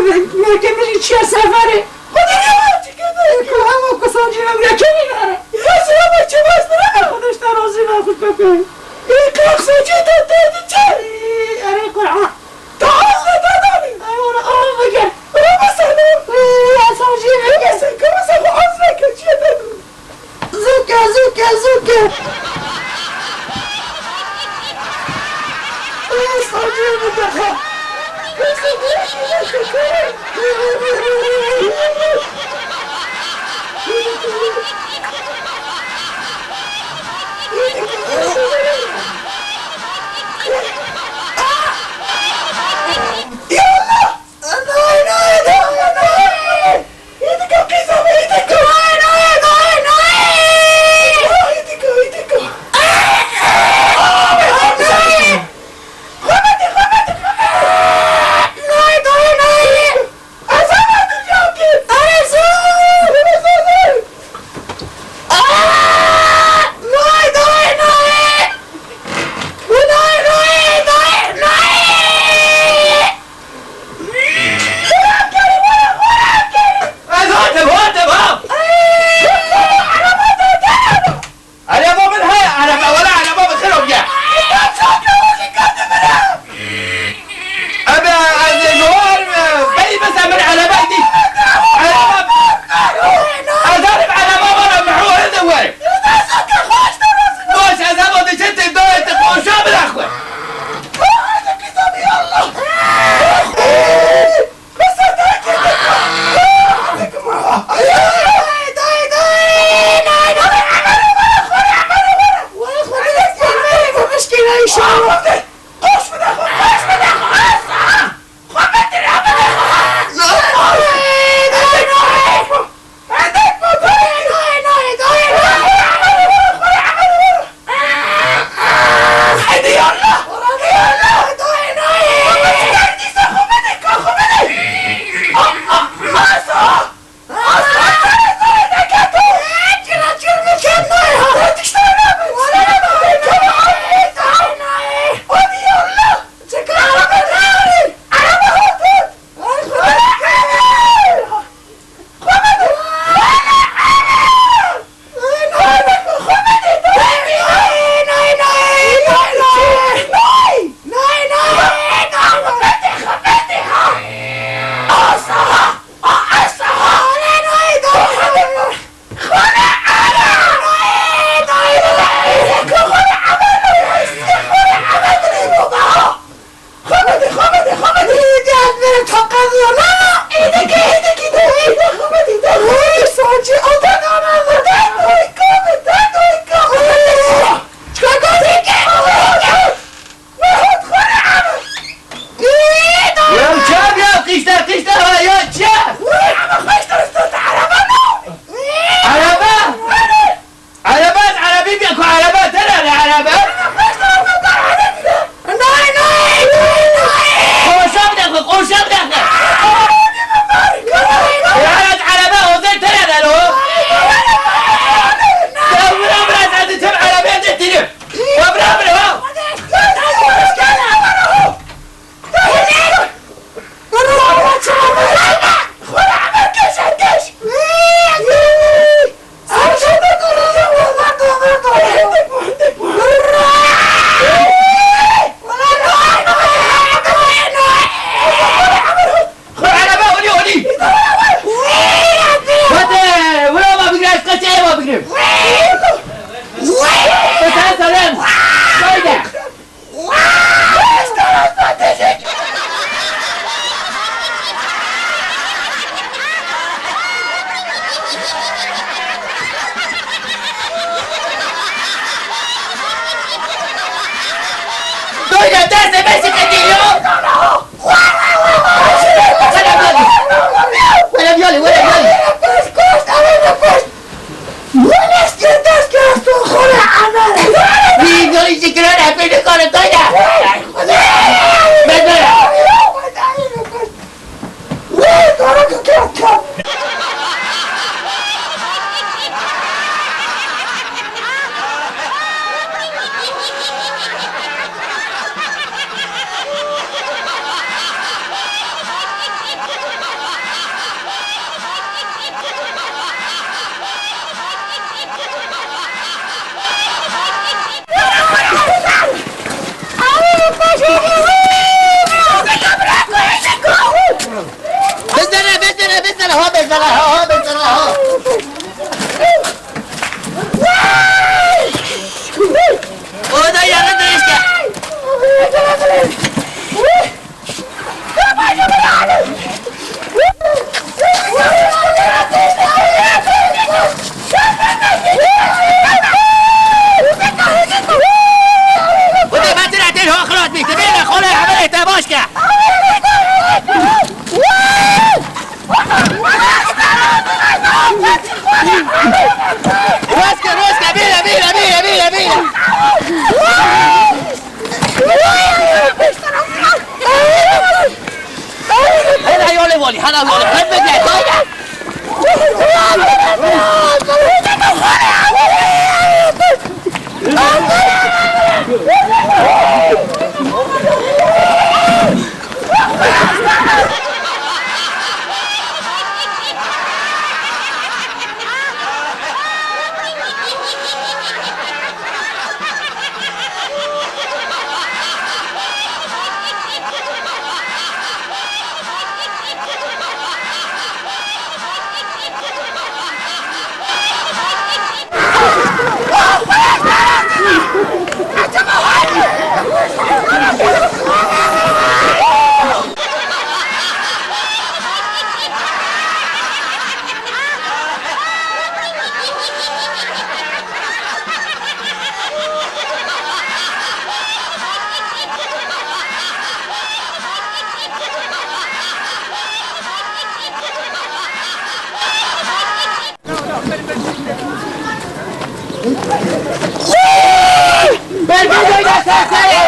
مرکب میری چیه سفره؟ خدا نمید چی کنه؟ که همه کسان جیمه مرکب میبره یه سلام چه باز برم خودش ترازی نخود بکن این کاخ سوچه داده چه؟ اره قرآن تا آز ندادانی ایوان آم بگه برام سلام اصلا جیمه بگه سنکه مثلا آز نکن چیه بگو زوکه اصلا جیمه بگه Orada yanında işte. وده ما طلعت له خلاص بيتبين خلاص عملت باشكه روسكا بيلا بيلا بيلا بيلا بيلا هنا يولي ولي هنا يولي خفت يا طايع ¡Ven, ven, ven, ven, ven!